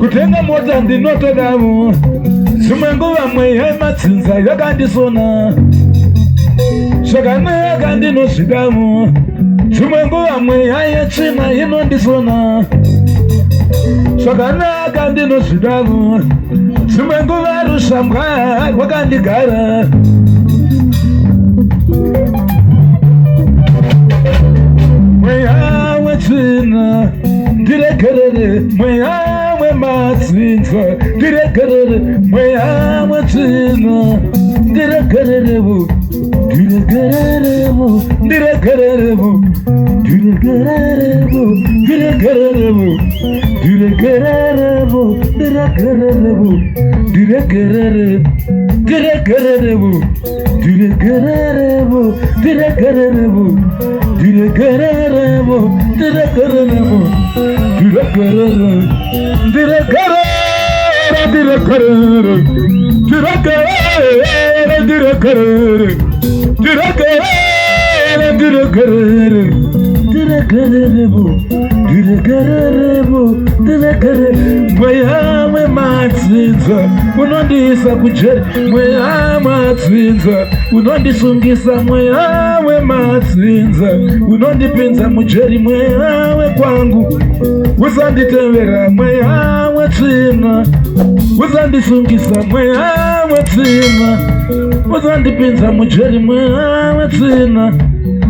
Kutenga moja ndinoto damu Sumengu wa mwe matsinza yakandisona Shagana yakandino shidamu Sumengu wa mwe china inondisona Shagana yakandino shidamu Sumengu wa rushambwa wakandigara Mwe china Ndirekerere mwe matsinza ndiregerere mweya mwetsina ndiregererevo ndiregererevo ndiregererevo ndiregererevo ndiregererevo ndiregererevo ndiregererevo ndiregerere ndiregererevo ndiregererevo ndiregererevo ndiregererevo ndiregererevo ndiregerere ndiregerere ndiregerere ndiregerere ndiregerere ndiregerere ndiregererebo ndiregererebo ndiregerere mweya matsinza unondisa kujeri mweya matsinza unondisungisa mweya matsinza unondipinza mujeri mweya kwangu uzanditevera mweya tsina uzandisungisa mweya tsina uzandipinza mujeri mweya tsina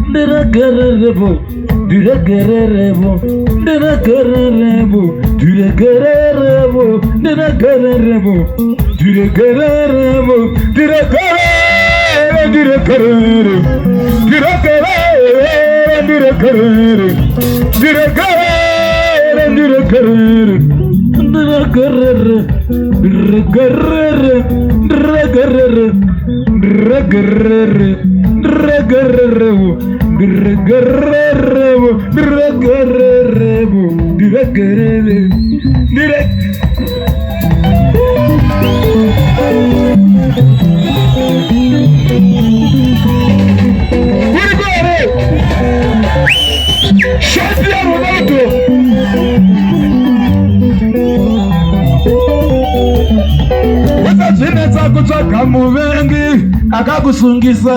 ndiregererebo ndiregererebo ndiregererebo ndiregererebo ndiregererebo ndiregererebo ndiregerere ndiregerere ndiregerere ndiregerere ndiregerere ndiregerere ndiregerere ndiregerere ndiregerere ndiregerere ndiregerere ndiregerere ndiregerere Shadia Ronaldo wazazvinetsa kutsvaga muvengi akakusungisa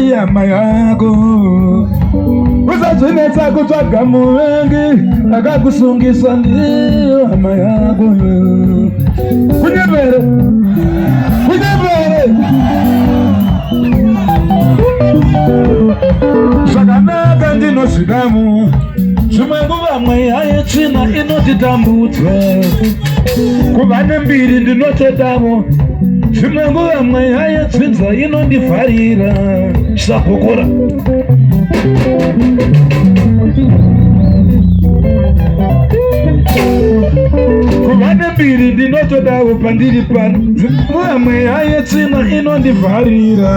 nyama yako wazazvinetsa kutsvaga muvengi akakusungisa nyama yako kunyevere kunyevere zvakanaka ndinozvidamo zvimwe nguva mweya yetsvina inotitambudza kuva nembiri ndinotodamo zvimwe nguva mweya yetsinza inondivharira chisagokora kuva nembiri ndinotodawo pandiri pano nguva mweya yetsvina inondivharira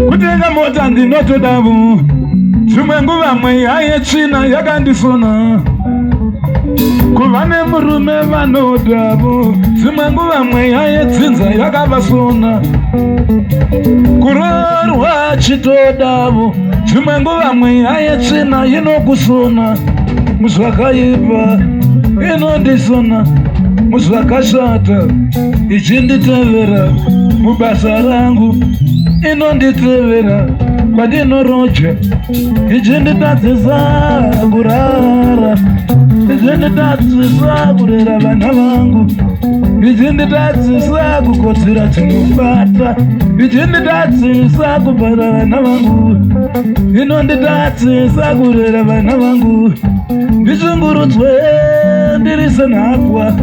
kutenga mota ndinotodavo zvimwe nguva mweya yetsvina yakandisona kuva nemurume vanodavo zvimwe nguva mweya yetsinza yakavasona kurorwa chitodavo zvimwe nguva mweya yetsvina inokusona muzvakaipa inondisona muzvakashata ichinditevera mubasa rangu inonditevera kwandinoroja ichinditadzisa kurara ichinditadzisa kurera vana vangu ichinditadzisa kukodzera dzinobata ichinditadzisa kubara vana vangu inonditadzisa kurera vana vangu ndichungurudzwe ndiri senhapwa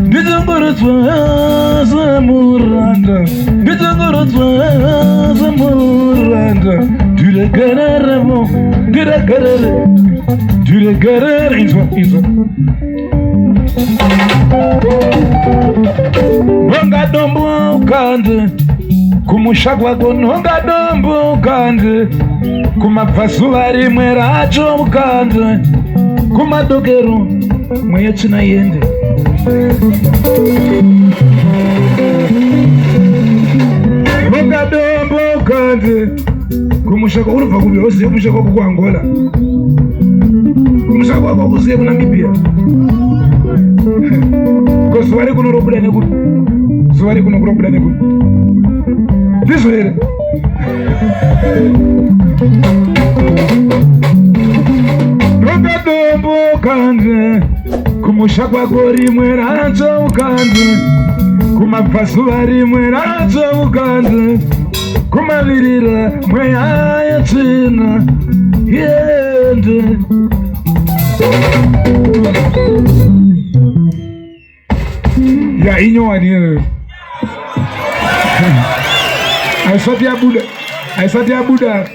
ndichungurudzwe semuranda ndichungurudzwe semuranda ndiregereremo ndiregerere ndiregerere izvo nongadombukande kumusha kwako nongadombukande kumabvazuva rimwe racho ukande kumadokero mweya tsvina yende nongadombukande kumusha kwako unobva kubi uziye kumusha kwako kuangola kumusha kwako uziye kunamibia ko zuva rikunoropida nekuti zuva rikunokuropida nekuti ndizvo here nongadombukande kumusha kwako rimwe racho ukande kumabvazuva rimwe racho ukande kumalirira mweyaya tena yende ya inyowani aisati ya Buddha